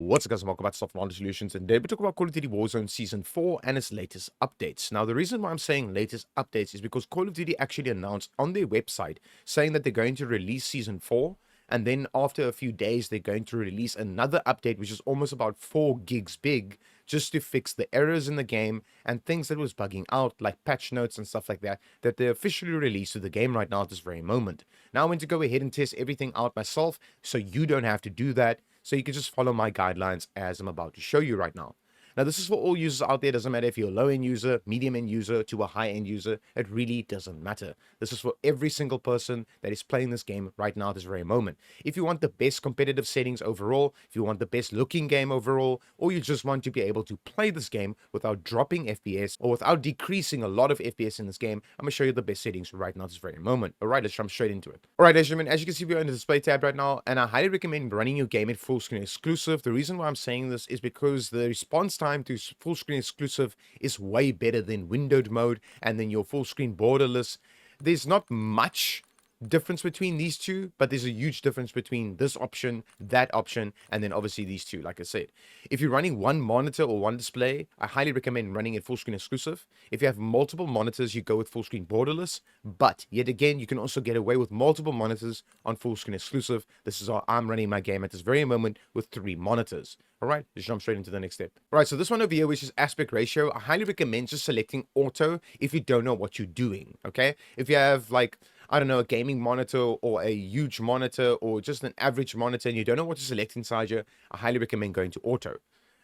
What's up guys, welcome back to Software Solutions, and today we talk about Call of Duty Warzone Season 4 and its latest updates. Now the reason why I'm saying latest updates is because Call of Duty actually announced on their website saying that they're going to release Season 4, and then after a few days they're going to release another update which is almost about 4 gigs big, just to fix the errors in the game and things that was bugging out, like patch notes and stuff like that, that they officially released to the game right now at this very moment. Now I want to go ahead and test everything out myself, so you don't have to do that. So you can just follow my guidelines as I'm about to show you right now. Now, this is for all users out there. It doesn't matter if you're a low-end user, medium-end user, to a high-end user. It really doesn't matter. This is for every single person that is playing this game right now at this very moment. If you want the best competitive settings overall, if you want the best looking game overall, or you just want to be able to play this game without dropping FPS or without decreasing a lot of FPS in this game, I'm going to show you the best settings right now at this very moment. All right, let's jump straight into it. All right, ladies and gentlemen, as you can see, we're in the display tab right now, and I highly recommend running your game at full screen exclusive. The reason why I'm saying this is because the response time to full screen exclusive is way better than windowed mode and then your full screen borderless. There's not much difference between these two, but there's a huge difference between this option, that option, and then obviously these two. Like I said, if you're running one monitor or one display, I highly recommend running it full screen exclusive. If you have multiple monitors, you go with full screen borderless, but yet again, you can also get away with multiple monitors on full screen exclusive. This is how I'm running my game at this very moment with 3 monitors. All right, let's jump straight into the next step. All right, so this one over here, which is aspect ratio, I highly recommend just selecting auto if you don't know what you're doing, okay? If you have, like, I don't know, a gaming monitor or a huge monitor or just an average monitor and you don't know what to select inside here, I highly recommend going to auto.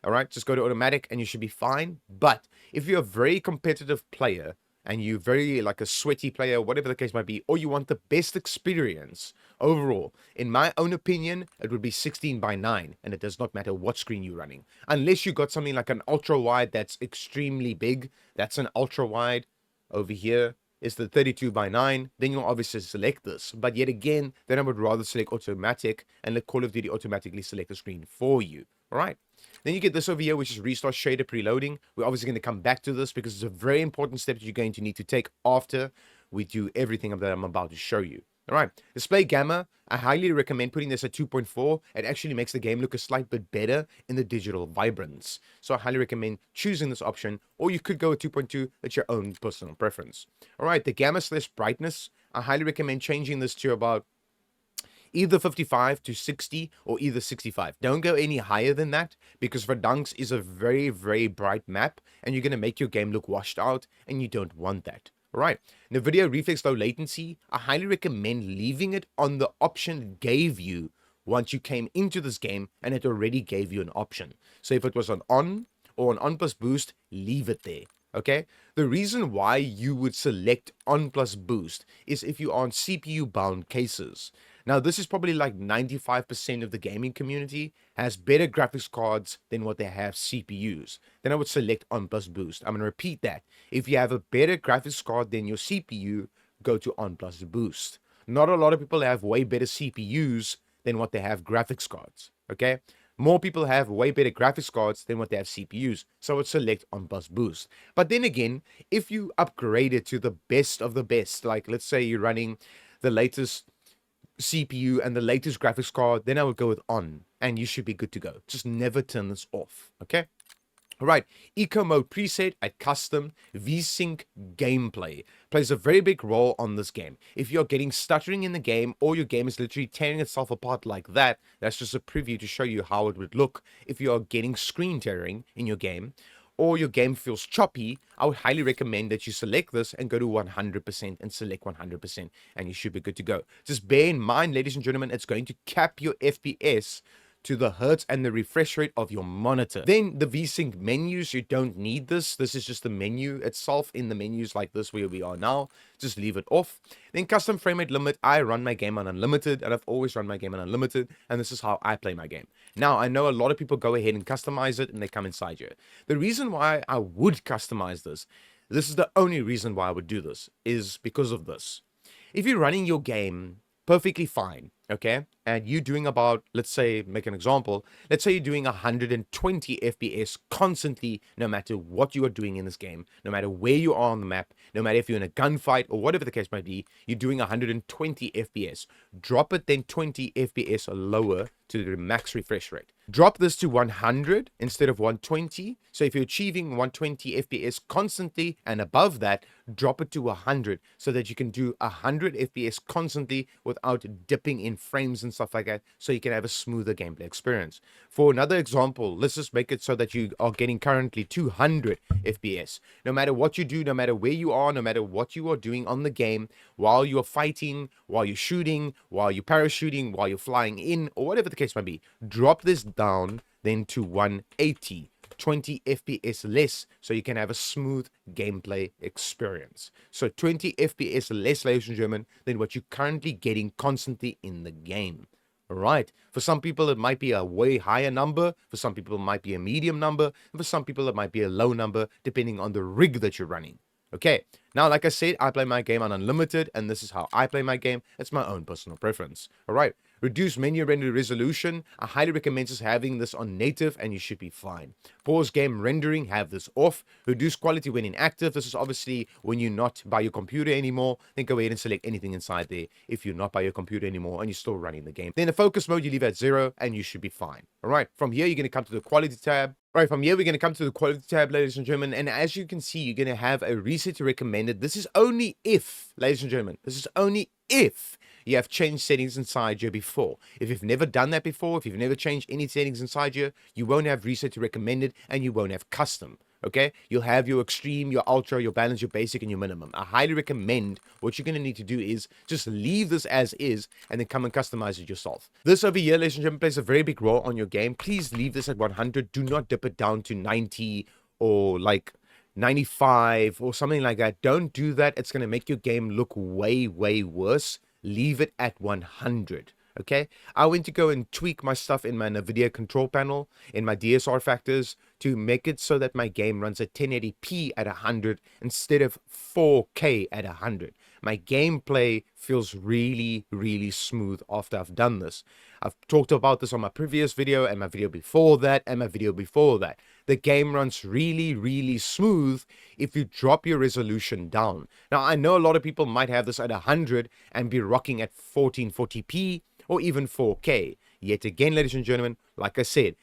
All right, just go to automatic and you should be fine. But if you're a very competitive player and you're very like a sweaty player, whatever the case might be, or you want the best experience overall, in my own opinion, it would be 16:9, and it does not matter what screen you're running. Unless you got something like an ultra wide that's extremely big, that's an ultra wide. Over here is the 32:9, then you'll obviously select this. But yet again, then I would rather select automatic and let Call of Duty automatically select the screen for you. All right. Then you get this over here, which is restart shader preloading. We're obviously going to come back to this because it's a very important step that you're going to need to take after we do everything that I'm about to show you. All right, display gamma, I highly recommend putting this at 2.4. It actually makes the game look a slight bit better in the digital vibrance. So I highly recommend choosing this option, or you could go with 2.2. It's your own personal preference. All right, the gamma / brightness, I highly recommend changing this to about either 55 to 60 or either 65. Don't go any higher than that because Verdansk is a very, very bright map and you're going to make your game look washed out and you don't want that. All right, the video reflex low latency, I highly recommend leaving it on the option it gave you once you came into this game and it already gave you an option. So if it was on or an on plus boost, leave it there. Okay, the reason why you would select on plus boost is if you are on CPU bound cases. Now, this is probably like 95% of the gaming community has better graphics cards than what they have CPUs. Then I would select on plus boost. I'm going to repeat that. If you have a better graphics card than your CPU, go to on plus boost. Not a lot of people have way better CPUs than what they have graphics cards. Okay, more people have way better graphics cards than what they have CPUs, so I would select on plus boost. But then again, if you upgrade it to the best of the best, like let's say you're running the latest CPU and the latest graphics card, then I would go with on and you should be good to go. Just never turn this off. Okay, all right, eco mode preset at custom VSync gameplay plays a very big role on this game. If you're getting stuttering in the game or your game is literally tearing itself apart like that, that's just a preview to show you how it would look if you are getting screen tearing in your game, or your game feels choppy. I would highly recommend that you select this and go to 100% and select 100% and you should be good to go. Just bear in mind, ladies and gentlemen, it's going to cap your FPS to the hertz and the refresh rate of your monitor. Then the VSync menus, you don't need this. This is just the menu itself. In the menus like this where we are now, just leave it off. Then custom frame rate limit, I run my game on unlimited and I've always run my game on unlimited, and this is how I play my game. Now, I know a lot of people go ahead and customize it and they come inside here. The reason why I would customize this is the only reason why I would do this, is because of this. If you're running your game perfectly fine, okay, and you're doing about, let's say, make an example, let's say you're doing 120 FPS constantly, no matter what you are doing in this game, no matter where you are on the map, no matter if you're in a gunfight or whatever the case might be, you're doing 120 FPS. Drop it then 20 FPS lower to the max refresh rate. Drop this to 100 instead of 120. So if you're achieving 120 FPS constantly and above that, drop it to 100 so that you can do 100 FPS constantly without dipping in frames and stuff like that, so you can have a smoother gameplay experience. For another example, let's just make it so that you are getting currently 200 FPS. No matter what you do, no matter where you are, no matter what you are doing on the game, while you're fighting, while you're shooting, while you're parachuting, while you're flying in, or whatever the case might be, drop this down then to 180. 20 FPS less, so you can have a smooth gameplay experience. So 20 FPS less, ladies and gentlemen, than what you're currently getting constantly in the game. All right. For some people, it might be a way higher number. For some people, it might be a medium number. And for some people, it might be a low number, depending on the rig that you're running. Okay, now, like I said, I play my game on unlimited, and this is how I play my game. It's my own personal preference. All right, reduce menu render resolution. I highly recommend just having this on native, and you should be fine. Pause game rendering, have this off. Reduce quality when inactive. This is obviously when you're not by your computer anymore. Then go ahead and select anything inside there if you're not by your computer anymore and you're still running the game. Then the focus mode, you leave at 0, and you should be fine. All right, from here, you're going to come to the quality tab. Right, from here, we're going to come to the quality tab, ladies and gentlemen, and as you can see, you're going to have a reset to recommended. This is only if, ladies and gentlemen, this is only if you have changed settings inside here before. If you've never done that before, if you've never changed any settings inside here, you won't have reset to recommended, and you won't have custom. Okay, you'll have your extreme, your ultra, your balance, your basic, and your minimum. I highly recommend what you're going to need to do is just leave this as is and then come and customize it yourself. This over here, ladies and gentlemen, plays a very big role on your game. Please leave this at 100. Do not dip it down to 90 or like 95 or something like that. Don't do that. It's going to make your game look way, way worse. Leave it at 100. Okay, I went to go and tweak my stuff in my NVIDIA control panel, in my DSR factors, to make it so that my game runs at 1080p at 100 instead of 4K at 100. My gameplay feels really, really smooth after I've done this. I've talked about this on my previous video and my video before that and my video before that. The game runs really, really smooth if you drop your resolution down. Now, I know a lot of people might have this at 100 and be rocking at 1440p or even 4K. Yet again, ladies and gentlemen, like I said,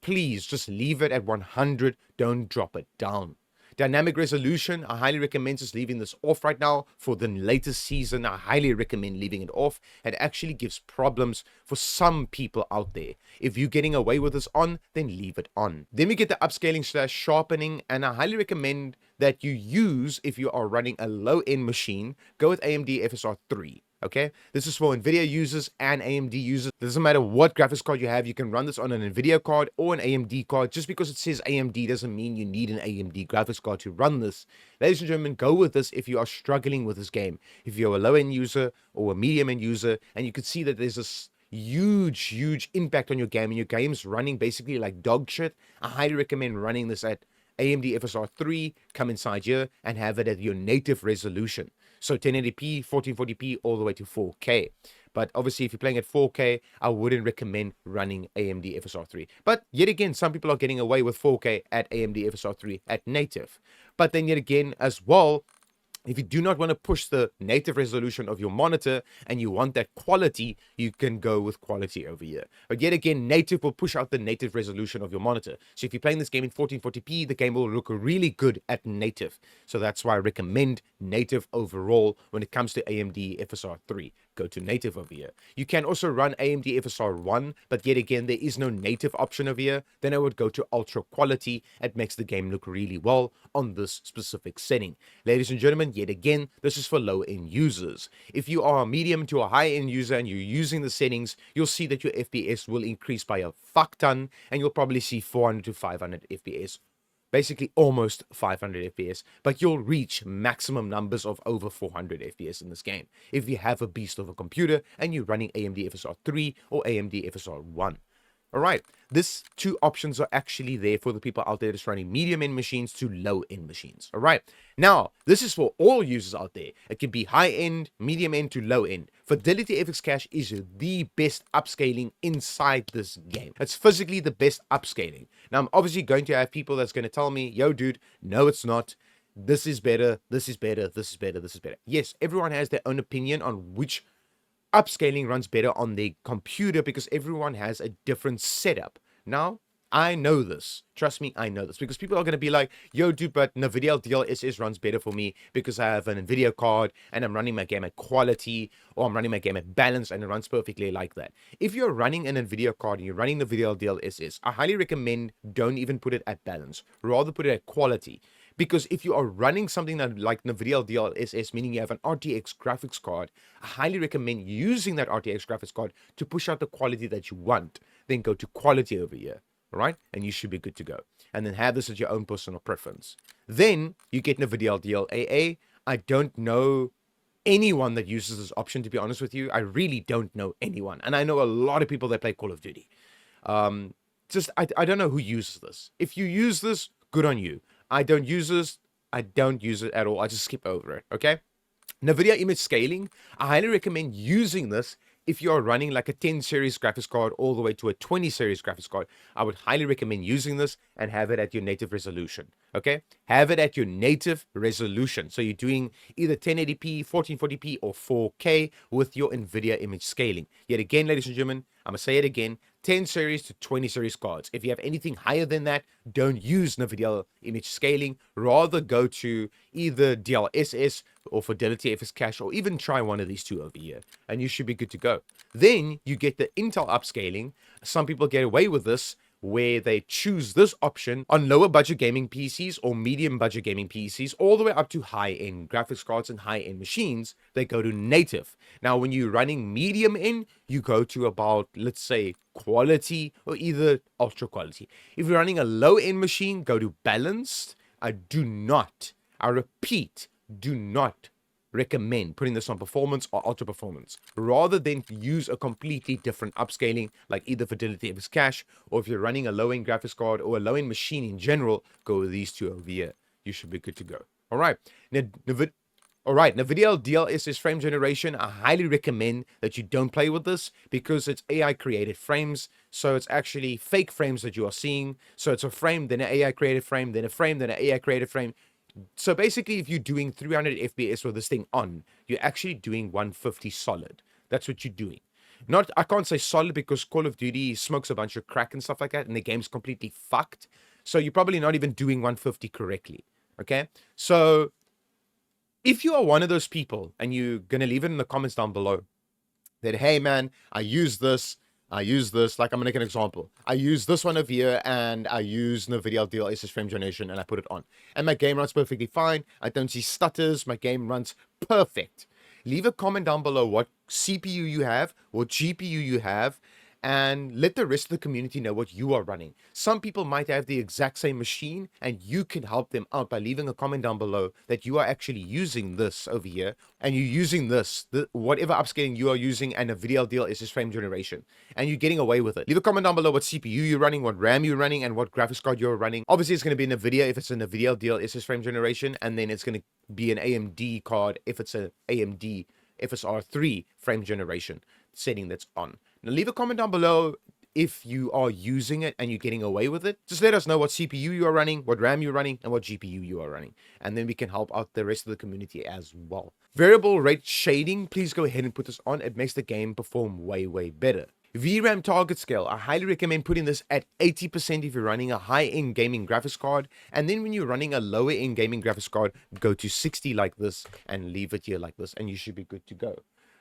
please just leave it at 100. Don't drop it down. Dynamic resolution, I highly recommend just leaving this off right now. For the latest season, I highly recommend leaving it off. It actually gives problems for some people out there. If you're getting away with this on, then leave it on. Then we get the upscaling / sharpening, and I highly recommend that you use, if you are running a low-end machine, go with AMD FSR 3. Okay, this is for NVIDIA users and AMD users. It doesn't matter what graphics card you have, you can run this on an NVIDIA card or an AMD card. Just because it says AMD doesn't mean you need an AMD graphics card to run this. Ladies and gentlemen, go with this if you are struggling with this game. If you're a low-end user or a medium-end user, and you can see that there's this huge impact on your game, and your game's running basically like dog shit, I highly recommend running this at AMD FSR 3, come inside here, and have it at your native resolution. So 1080p, 1440p, all the way to 4K. But obviously, if you're playing at 4K, I wouldn't recommend running AMD FSR 3. But yet again, some people are getting away with 4K at AMD FSR 3 at native. But then yet again, as well, if you do not want to push the native resolution of your monitor and you want that quality, you can go with quality over here. But yet again, native will push out the native resolution of your monitor. So if you're playing this game in 1440p, the game will look really good at native. So that's why I recommend native overall when it comes to AMD FSR 3. Go to native over here. You can also run AMD FSR 1, but yet again, there is no native option over here. Then I would go to ultra quality. It makes the game look really well on this specific setting. Ladies and gentlemen, yet again, this is for low-end users. If you are a medium to a high-end user and you're using the settings, you'll see that your FPS will increase by a fuck ton, and you'll probably see 400 to 500 FPS. Basically almost 500 FPS, but you'll reach maximum numbers of over 400 FPS in this game if you have a beast of a computer and you're running AMD FSR 3 or AMD FSR 1. All right. This two options are actually there for the people out there that's running medium-end machines to low-end machines. All right. Now, this is for all users out there. It can be high-end, medium-end to low-end. Fidelity FX Cache is the best upscaling inside this game. It's physically the best upscaling. Now, I'm obviously going to have people that's going to tell me, yo, dude, no, it's not. This is better. This is better. This is better. This is better. Yes, everyone has their own opinion on which upscaling runs better on their computer because everyone has a different setup. Now, I know this. Trust me, I know this. Because people are going to be like, yo, dude, but NVIDIA DLSS runs better for me because I have an NVIDIA card and I'm running my game at quality, or I'm running my game at balance and it runs perfectly like that. If you're running an NVIDIA card and you're running NVIDIA DLSS, I highly recommend don't even put it at balance. Rather put it at quality. Because if you are running something that like NVIDIA DLSS, meaning you have an RTX graphics card, I highly recommend using that RTX graphics card to push out the quality that you want. Then go to quality over here, all right? And you should be good to go. And then have this as your own personal preference. Then you get NVIDIA DLAA. I don't know anyone that uses this option, to be honest with you. I really don't know anyone. And I know a lot of people that play Call of Duty. I don't know who uses this. If you use this, good on you. I don't use this. I don't use it at all. I just skip over it, okay? NVIDIA image scaling. I highly recommend using this if you are running like a 10 series graphics card all the way to a 20 series graphics card. I would highly recommend using this and have it at your native resolution, okay? Have it at your native resolution. So you're doing either 1080p, 1440p, or 4K with your NVIDIA image scaling. Yet again, ladies and gentlemen, I'm going to say it again, 10 series to 20 series cards. If you have anything higher than that, don't use NVIDIA image scaling. Rather go to either DLSS or Fidelity FX Cache, or even try one of these two over here, and you should be good to go. Then you get the Intel upscaling. Some people get away with this, where they choose this option on lower budget gaming PCs or medium budget gaming PCs, all the way up to high-end graphics cards and high-end machines. They go to native. Now, when you're running medium end, you go to about, let's say, quality or either ultra quality. If you're running a low-end machine, go to balanced. I repeat, do not recommend putting this on performance or ultra performance, rather than use a completely different upscaling like either Fidelity FX Cache, or if you're running a low-end graphics card or a low-end machine in general, go with these two over here. You should be good to go. All right. Now, NVIDIA DLSS frame generation, I highly recommend that you don't play with this because it's AI created frames. So it's actually fake frames that you are seeing. So it's a frame, then an AI created frame, then a frame, then an AI created frame. So basically, if you're doing 300 FPS with this thing on, you're actually doing 150 solid. That's what you're doing. I can't say solid because Call of Duty smokes a bunch of crack and stuff like that, and the game's completely fucked. So you're probably not even doing 150 correctly. Okay? So if you are one of those people, and you're going to leave it in the comments down below, that, hey man, I use this, like I'm going to make an example. I use this one over here, and I use NVIDIA DLSS frame generation, and I put it on. And my game runs perfectly fine. I don't see stutters. My game runs perfect. Leave a comment down below what CPU you have, what GPU you have, and let the rest of the community know what you are running. Some people might have the exact same machine, and you can help them out by leaving a comment down below that you are actually using this over here, and you're using this, whatever upscaling you are using, and a NVIDIA DLSS frame generation, and you're getting away with it. Leave a comment down below what CPU you're running, what RAM you're running, and what graphics card you're running. Obviously, it's going to be NVIDIA if it's a NVIDIA DLSS frame generation, and then it's going to be an AMD card if it's an AMD FSR3 frame generation setting that's on. Now leave a comment down below if you are using it and you're getting away with it. Just let us know what CPU you are running, what RAM you're running, and what GPU you are running, and then we can help out the rest of the community as well. Variable rate shading, please go ahead and put this on. It makes the game perform way better. VRAM target scale, I highly recommend putting this at 80% if you're running a high-end gaming graphics card, and then when you're running a lower-end gaming graphics card, go to 60 like this and leave it here like this, and you should be good to go.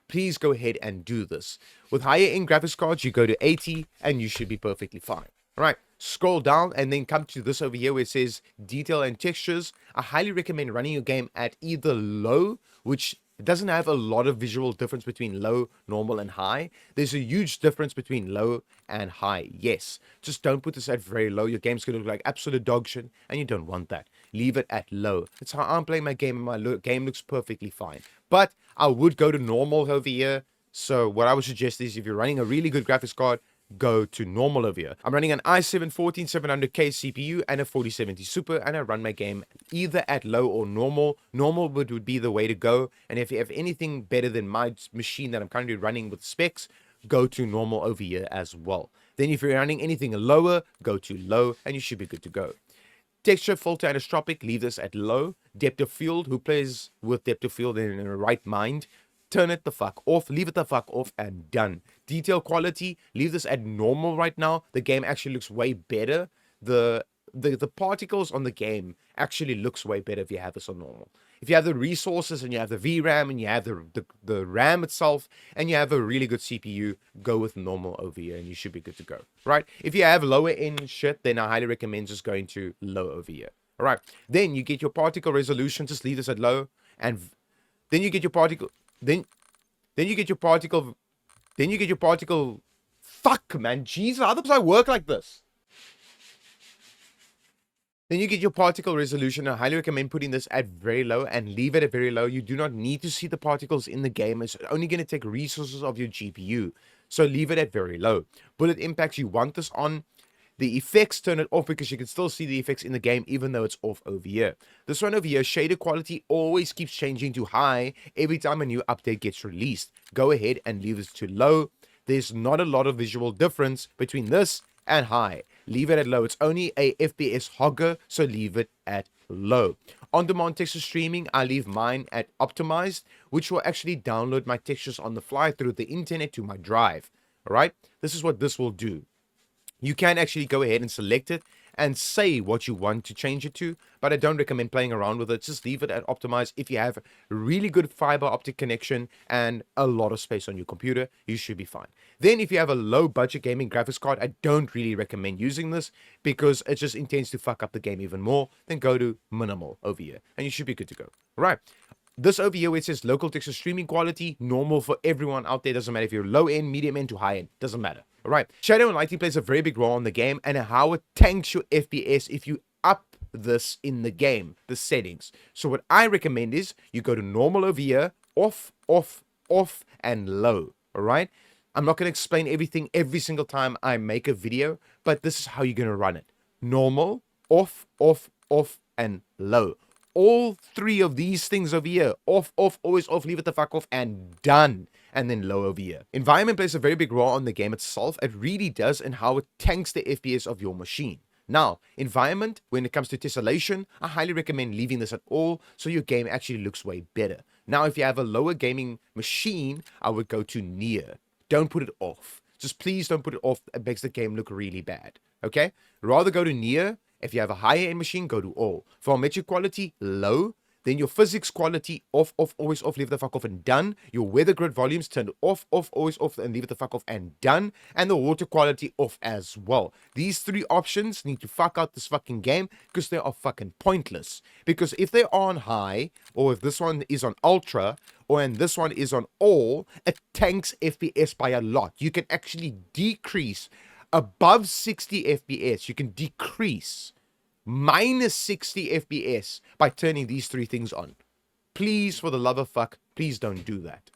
Please go ahead and do this. With higher-end graphics cards, you go to 80 and you should be perfectly fine. All right, scroll down and then come to this over here where it says detail and textures. I highly recommend running your game at either low, which doesn't have a lot of visual difference between low, normal, and high. There's a huge difference between low and high. Yes, just don't put this at very low. Your game's going to look like absolute dog shit, and you don't want that. Leave it at low. That's how I'm playing my game, and my game looks perfectly fine. But I would go to normal over here. So what I would suggest is if you're running a really good graphics card, go to normal over here. I'm running an i7-14700K CPU and a 4070 Super, and I run my game either at low or normal. Normal would be the way to go, and if you have anything better than my machine that I'm currently running with specs, go to normal over here as well. Then if you're running anything lower, go to low, and you should be good to go. Texture, filter, anisotropic, leave this at low. Depth of field, who plays with depth of field in a right mind? Turn it the fuck off, leave it the fuck off, and done. Detail quality, leave this at normal right now. The game actually looks way better. The particles on the game actually looks way better if you have this on normal. If you have the resources and you have the VRAM and you have the RAM itself and you have a really good CPU, go with normal over here and you should be good to go, right? If you have lower end shit, then I highly recommend just going to low over here. All right, then you get your particle resolution, just leave this at low, and then you get your particle, then you get your particle, fuck man, Jesus, how does I work like this? Then you get your particle resolution. I highly recommend putting this at very low and leave it at very low. You do not need to see the particles in the game. It's only going to take resources of your GPU. So leave it at very low. Bullet impacts, you want this on. The effects, turn it off because you can still see the effects in the game even though it's off over here. This one over here, shader quality always keeps changing to high every time a new update gets released. Go ahead and leave this to low. There's not a lot of visual difference between this and high. Leave it at low. It's only a FPS hogger, so leave it at low. On-demand texture streaming, I leave mine at optimized, which will actually download my textures on the fly through the internet to my drive. All right, this is what this will do. You can actually go ahead and select it and say what you want to change it to, but I don't recommend playing around with it. Just leave it at optimized. If you have really good fiber optic connection and a lot of space on your computer, you should be fine. Then if you have a low budget gaming graphics card, I don't really recommend using this because it just intends to fuck up the game even more. Then go to minimal over here and you should be good to go. All right. This over here where it says local texture streaming quality, normal for everyone out there. Doesn't matter if you're low end, medium end to high end. Doesn't matter. All right. Shadow and lighting plays a very big role in the game and how it tanks your FPS if you up this in the game, the settings. So what I recommend is you go to normal over here, off, off, off, and low. All right. I'm not going to explain everything every single time I make a video, but this is how you're going to run it. Normal, off, off, off, and low. All three of these things over here, off, off, always off, leave it the fuck off, and done. And then low over here. Environment plays a very big role on the game itself. It really does, and how it tanks the FPS of your machine. Now, environment, when it comes to tessellation, I highly recommend leaving this at all, so your game actually looks way better. Now, if you have a lower gaming machine, I would go to near. Don't put it off. Just please don't put it off. It makes the game look really bad. Okay? Rather go to near. If you have a higher end machine, go to all. Volumetric quality, low. Then your physics quality, off, off, always off, leave it the fuck off and done. Your weather grid volumes turned off, off, always off, and leave it the fuck off and done. And the water quality off as well. These three options need to fuck out this fucking game because they are fucking pointless. Because if they are on high, or if this one is on ultra, or and this one is on all, it tanks FPS by a lot. You can actually decrease above 60 FPS. You can decrease minus 60 FPS by turning these three things on. Please, for the love of fuck, please don't do that.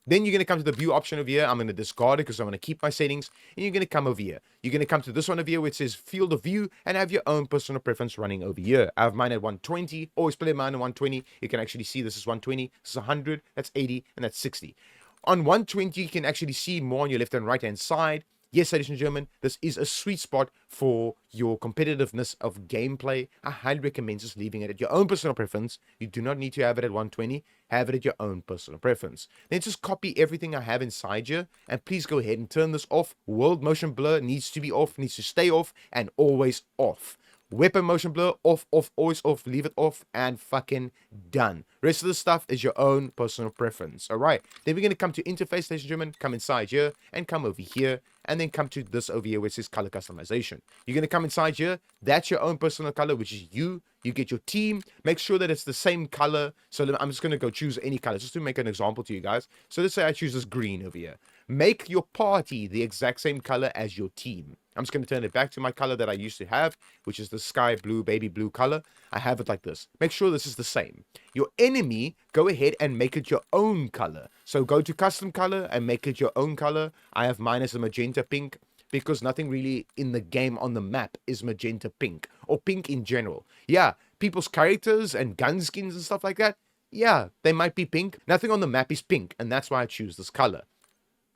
Then you're going to come to the view option over here. I'm going to discard it because I'm going to keep my settings. And you're going to come over here. You're going to come to this one over here where it says field of view and have your own personal preference running over here. I have mine at 120. Always play mine at 120. You can actually see this is 120. This is 100. That's 80. And that's 60. On 120, you can actually see more on your left and right hand side. Yes, ladies and gentlemen, this is a sweet spot for your competitiveness of gameplay. I highly recommend just leaving it at your own personal preference. You do not need to have it at 120. Have it at your own personal preference. Then just copy everything I have inside here. And please go ahead and turn this off. World motion blur needs to be off, needs to stay off, and always off. Weapon motion blur, off, off, always off, leave it off, and fucking done. Rest of the stuff is your own personal preference. All right. Then we're going to come to interface, ladies and gentlemen. Come inside here and come over here. And then come to this over here where it says color customization. You're going to come inside here. That's your own personal color, which is you. You get your team. Make sure that it's the same color. So I'm just going to go choose any color just to make an example to you guys. So let's say I choose this green over here. Make your party the exact same color as your team. I'm just going to turn it back to my color that I used to have, which is the sky blue, baby blue color. I have it like this. Make sure this is the same. Your enemy, go ahead and make it your own color. So go to custom color and make it your own color. I have mine as a magenta pink. because nothing really in the game on the map is magenta pink or pink in general. Yeah, people's characters and gun skins and stuff like that, yeah, they might be pink. Nothing on the map is pink, and that's why I choose this color.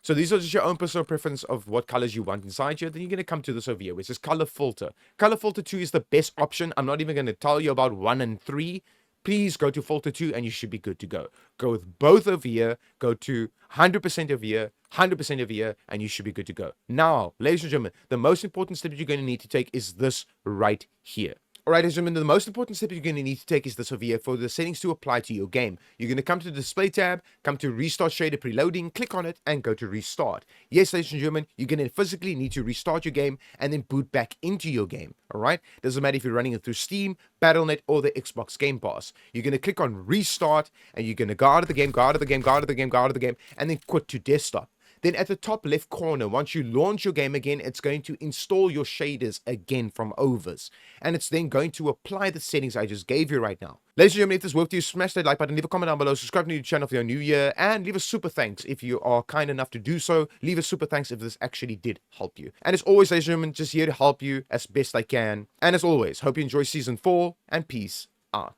So these are just your own personal preference of what colors you want inside here. Then you're going to come to this over here, which is color filter. Color filter 2 is the best option. I'm not even going to tell you about 1 and 3. Please go to filter 2 and you should be good to go. Go with both over here. Go to 100% over here, 100% over here, and you should be good to go. Now, ladies and gentlemen, the most important step you're going to need to take is this right here. Alright, ladies and gentlemen, the most important step you're going to need to take is this over here for the settings to apply to your game. You're going to come to the display tab, come to restart shader preloading, click on it, and go to restart. Yes, ladies and gentlemen, you're going to physically need to restart your game and then boot back into your game. Alright, doesn't matter if you're running it through Steam, Battle.net, or the Xbox Game Pass. You're going to click on restart, and you're going to go out of the game, go out of the game, go out of the game, go out of the game, and then quit to desktop. Then at the top left corner, once you launch your game again, it's going to install your shaders again from overs. And it's then going to apply the settings I just gave you right now. Ladies and gentlemen, if this worked for you, smash that like button, leave a comment down below, subscribe to the channel if you're new here, and leave a super thanks if you are kind enough to do so. Leave a super thanks if this actually did help you. And as always, ladies and gentlemen, just here to help you as best I can. And as always, hope you enjoy Season 4, and peace out.